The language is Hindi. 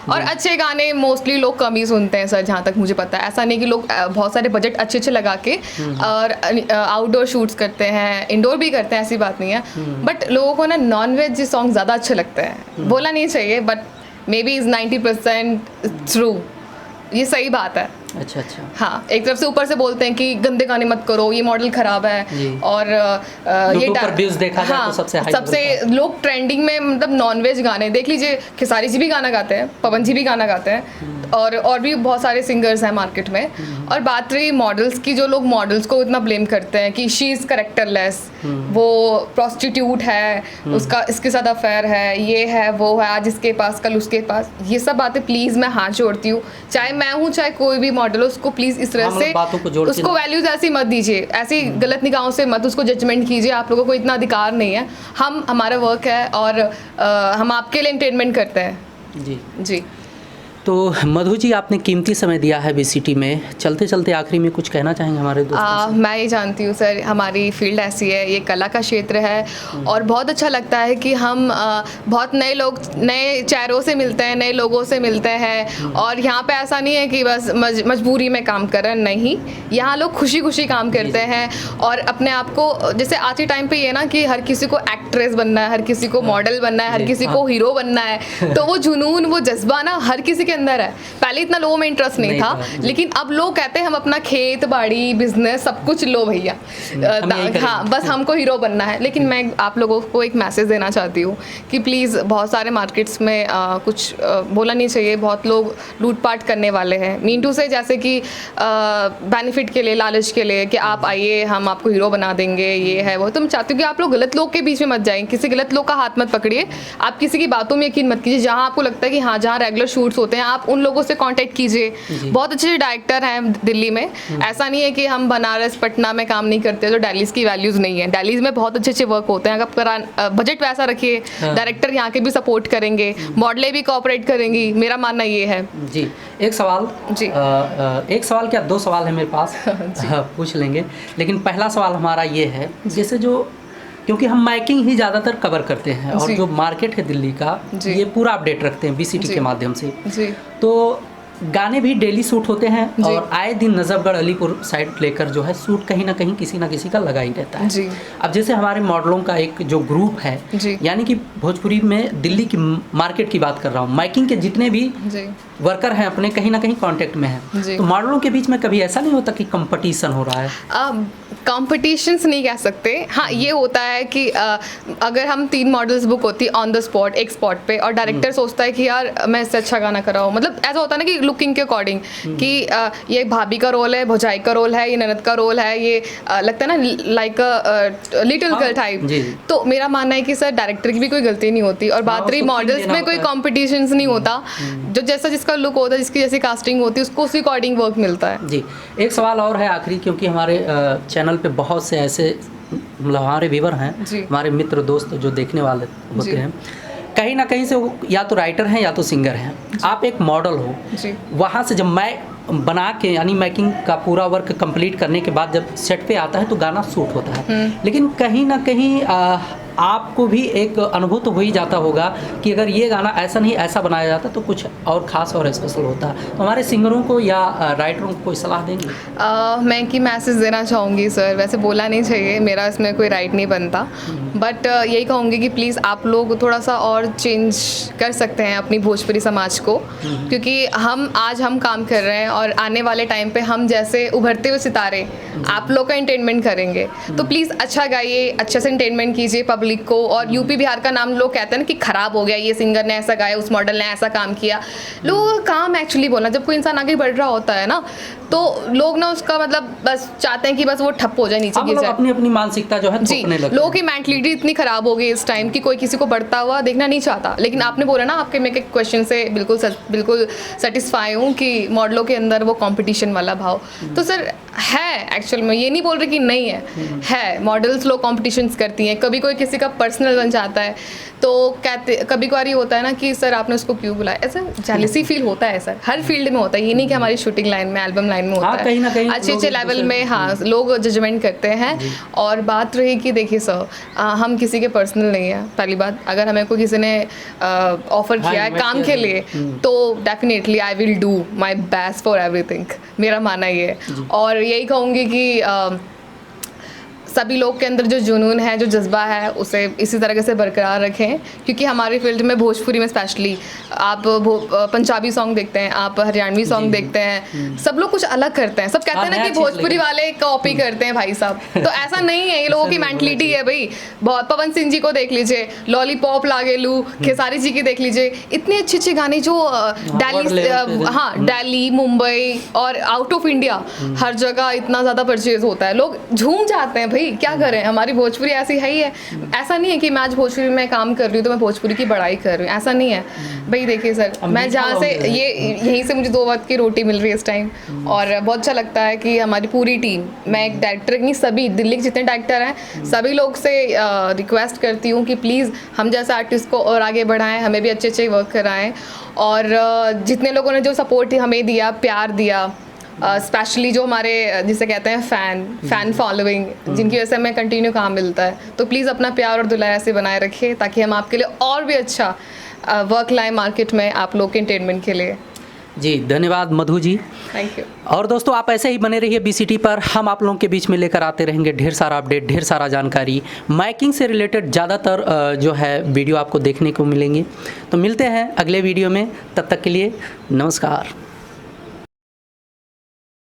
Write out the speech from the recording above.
और अच्छे गाने मोस्टली लोग कम ही सुनते हैं सर, जहाँ तक मुझे पता है। ऐसा नहीं कि लोग बहुत सारे बजट अच्छे अच्छे लगा के और आउटडोर शूट्स करते हैं, इंडोर भी करते हैं, ऐसी बात नहीं है। बट लोगों को ना नॉन वेज सॉन्ग ज़्यादा अच्छे लगते हैं। बोला नहीं चाहिए but may be is 90% true, ये सही बात है। अच्छा अच्छा। हाँ, एक तरफ से ऊपर से बोलते हैं कि गंदे गाने मत करो, ये मॉडल खराब है, और ये पर व्यूज देखा जाए तो सबसे लोग ट्रेंडिंग में मतलब नॉनवेज गाने देख लीजिए, खेसारी जी भी गाना गाते हैं, पवन जी भी गाना गाते हैं, और भी बहुत सारे सिंगर्स हैं मार्केट में। और बात रही मॉडल्स की, जो लोग मॉडल्स को इतना ब्लेम करते हैं कि शी इज़ करेक्टरलेस, वो प्रोस्टिट्यूट है, उसका इसके साथ अफेयर है, ये है वो है, आज इसके पास कल उसके पास, ये सब बातें प्लीज़ मैं हाथ जोड़ती हूँ, चाहे मैं हूँ चाहे कोई भी मॉडल हो, उसको प्लीज़ इस तरह से उसको वैल्यूज ऐसी मत दीजिए, ऐसी गलत निगाहों से मत उसको जजमेंट कीजिए। आप लोगों को इतना अधिकार नहीं है। हमारा वर्क है और हम आपके लिए एंटरटेनमेंट करते हैं। जी जी। तो मधु जी, आपने कीमती समय दिया है बीसीटी में, चलते चलते आखिरी में कुछ कहना चाहेंगे हमारे दोस्तों से? मैं ये जानती हूँ सर, हमारी फील्ड ऐसी है, ये कला का क्षेत्र है, और बहुत अच्छा लगता है कि हम बहुत नए लोग, नए चेहरों से मिलते हैं, नए लोगों से मिलते हैं। और यहाँ पे ऐसा नहीं है कि बस मजबूरी में काम कर रहे हैं, नहीं, यहाँ लोग खुशी खुशी काम करते हैं। और अपने आप को, जैसे आज के टाइम पे ये ना कि हर किसी को एक्ट्रेस बनना है, हर किसी को मॉडल बनना है, हर किसी को हीरो बनना है, तो वो जुनून, वो जज्बा ना हर किसी के अंदर है। पहले इतना लोगों में इंटरेस्ट नहीं था, लेकिन अब लोग कहते हैं हम अपना खेत बाड़ी बिजनेस सब कुछ लो भैया, हाँ बस हमको हीरो बनना है। लेकिन मैं आप लोगों को एक मैसेज देना चाहती हूँ कि प्लीज़, बहुत सारे मार्केट्स में कुछ बोला नहीं चाहिए, बहुत लोग लूटपाट करने वाले हैं, मीन टू से जैसे कि बेनिफिट के लिए, लालच के लिए कि आप आइए हम आपको हीरो बना देंगे, ये है वो। तो मैं चाहती हूँ कि आप लोग गलत लोग के बीच में मत जाएं, किसी गलत लोग का हाथ मत पकड़िए, आप किसी की बातों में यकीन मत कीजिए। जहाँ आपको लगता है कि हाँ, जहाँ रेगुलर शूट्स होते हैं, आप उन लोगों से कांटेक्ट कीजिए। बहुत अच्छे डायरेक्टर हैं दिल्ली में, ऐसा नहीं है कि हम बनारस पटना में काम नहीं करते तो दिल्लीज की वैल्यूज नहीं है। दिल्लीज में बहुत अच्छे अच्छे वर्क होते हैं। अगर बजट वैसा रखिए, डायरेक्टर यहाँ के भी सपोर्ट करेंगे, मॉडलें भी कोऑपरेट करेंगी, मेरा मानना ये है। जी, एक सवाल जी, एक सवाल क्या, दो सवाल है मेरे पास पूछ लेंगे। लेकिन पहला सवाल हमारा ये है, जैसे जो, क्योंकि हम माइकिंग ही ज़्यादातर कवर करते हैं और जो मार्केट है दिल्ली का, ये पूरा अपडेट रखते हैं बीसीटी के माध्यम से, तो गाने भी डेली शूट होते हैं और आए दिन नजफगढ़ अलीपुर साइड लेकर जो है शूट कहीं ना कहीं किसी ना किसी का लगा ही रहता है। अब जैसे हमारे मॉडलों का एक जो ग्रुप है, यानी कि भोजपुरी में दिल्ली की मार्केट की बात कर रहा हूँ, माइकिंग के जितने भी वर्कर हैं अपने कहीं ना कहीं कांटेक्ट में हैं, तो मॉडलों के बीच में कभी ऐसा नहीं होता कि कंपटीशन हो रहा है? कॉम्पिटिशन्स नहीं कह सकते, हाँ ये होता है कि अगर हम 3 मॉडल्स बुक होती ऑन द स्पॉट, एक स्पॉट पे, और डायरेक्टर सोचता है कि यार मैं इससे अच्छा गाना कराऊँ, मतलब ऐसा होता है ना कि लुकिंग के अकॉर्डिंग कि ये भाभी का रोल है, भौजाई का रोल है, ये ननद का रोल है, ये लगता है ना लाइक लिटिल गर्ल टाइप। तो मेरा मानना है कि सर डायरेक्टर की भी कोई गलती नहीं होती, और बात रही मॉडल्स में कोई कॉम्पिटिशन्स नहीं होता, जो जैसा जिसका लुक होता है, जिसकी जैसी कास्टिंग होती है, उसको उसी अकॉर्डिंग वर्क मिलता है। जी, एक सवाल और है आखिरी, क्योंकि हमारे चैनल पे बहुत से ऐसे हमारे व्यूअर हैं, हमारे मित्र दोस्त जो देखने वाले होते हैं, कहीं ना कहीं से वो या तो राइटर हैं या तो सिंगर हैं, आप एक मॉडल हो, वहाँ से जब मैं बना के, यानी मेकिंग का पूरा वर्क कंप्लीट करने के बाद जब सेट पे आता है तो गाना शूट होता है, लेकिन कहीं ना कहीं आपको भी एक अनुभव तो हो ही जाता होगा कि अगर ये गाना ऐसा नहीं ऐसा बनाया जाता तो कुछ और ख़ास और स्पेशल होता। तो हमारे सिंगरों को या राइटरों को कोई सलाह देंगे? मैं कि मैसेज देना चाहूँगी सर, वैसे बोला नहीं चाहिए, मेरा इसमें कोई राइट नहीं बनता, बट यही कहूँगी कि प्लीज़ आप लोग थोड़ा सा और चेंज कर सकते हैं अपनी भोजपुरी समाज को, क्योंकि आज हम काम कर रहे हैं और आने वाले टाइम पे हम जैसे उभरते हुए सितारे आप लोग का एंटरटेनमेंट करेंगे, तो प्लीज़ अच्छा गाइए, अच्छे से एंटरटेनमेंट कीजिए पब्लिक को। और यूपी बिहार का नाम लोग कहते हैं ना कि खराब हो गया, ये सिंगर ने ऐसा गाया, उस मॉडल ने ऐसा काम किया, लोगों का काम एक्चुअली बोलना। जब कोई इंसान आगे बढ़ रहा होता है ना, तो लोग ना उसका मतलब बस चाहते हैं कि बस वो ठप हो जाए, नीचे गिर जाए। अपनी अपनी मानसिकता जो है जी, लोगों की मेंटलिटी इतनी खराब हो गई इस टाइम कि कोई किसी को बढ़ता हुआ देखना नहीं चाहता। लेकिन आपने बोला ना, आपके मैं एक क्वेश्चन से बिल्कुल सेटिस्फाई हूँ कि मॉडलों के अंदर वो कंपटीशन वाला भाव तो सर है एक्चुअल में, ये नहीं बोल रहे कि नहीं है, मॉडल्स लोग कॉम्पिटिशन्स करती हैं, कभी कोई किसी किसी का पर्सनल बन जाता है तो कहते कभी कभार ये होता है ना कि सर आपने उसको क्यों बुलाया, ऐसा जेलसी फील होता है सर, हर फील्ड में होता है, ये नहीं कि हमारी शूटिंग लाइन में, एल्बम लाइन में होता है, कहीं ना कहीं अच्छे अच्छे लेवल में हाँ लोग जजमेंट करते हैं। और बात रही कि देखिए सर हम किसी के पर्सनल नहीं है, पहली बात, अगर हमें कोई किसी ने ऑफर किया है काम के लिए तो definitely I will do my best for everything, मेरा मानना ये है। और यही कहूँगी कि सभी लोग के अंदर जो जुनून है, जो जज्बा है, उसे इसी तरह से बरकरार रखें, क्योंकि हमारी फील्ड में भोजपुरी में स्पेशली आप पंजाबी सॉन्ग देखते हैं, आप हरियाणवी सॉन्ग देखते हैं, सब लोग कुछ अलग करते हैं, सब कहते हैं ना कि भोजपुरी वाले कॉपी करते हैं भाई साहब, तो ऐसा नहीं है, ये लोगों की मेंटलिटी है भाई। बहुत पवन सिंह जी को देख लीजिए, लॉलीपॉप लागेलू, खेसारी जी की देख लीजिए, इतने अच्छे अच्छे गाने जो दिल्ली, मुंबई और आउट ऑफ इंडिया हर जगह इतना ज़्यादा परचेज होता है, लोग झूम जाते हैं भाई, क्या करें, हमारी भोजपुरी ऐसी है ही है। ऐसा नहीं है कि मैं आज भोजपुरी में काम कर रही हूँ तो मैं भोजपुरी की बड़ाई कर रही हूँ, ऐसा नहीं है भाई। देखिए सर, मैं जहाँ से यहीं से मुझे 2 वक्त की रोटी मिल रही है इस टाइम, और बहुत अच्छा लगता है कि हमारी पूरी टीम, मैं एक डायरेक्टर नहीं, सभी दिल्ली के जितने डायरेक्टर हैं सभी लोग से रिक्वेस्ट करती हूँ कि प्लीज़ हम जैसे आर्टिस्ट को और आगे बढ़ाएं, हमें भी अच्छे अच्छे वर्क कराएं। और जितने लोगों ने जो सपोर्ट हमें दिया, प्यार दिया, स्पेशली जो हमारे जिसे कहते हैं फैन फॉलोइंग, जिनकी वजह से हमें कंटिन्यू काम मिलता है, तो प्लीज़ अपना प्यार और दुलार ऐसे बनाए रखिए ताकि हम आपके लिए और भी अच्छा वर्क लाएं मार्केट में, आप लोग के एंटरटेनमेंट के लिए। जी धन्यवाद मधु जी, थैंक यू। और दोस्तों आप ऐसे ही बने रहिए BCT पर, हम आप लोगों के बीच में लेकर आते रहेंगे ढेर सारा अपडेट, ढेर सारा जानकारी, माइकिंग से रिलेटेड ज़्यादातर जो है वीडियो आपको देखने को मिलेंगे। तो मिलते हैं अगले वीडियो में, तब तक के लिए नमस्कार।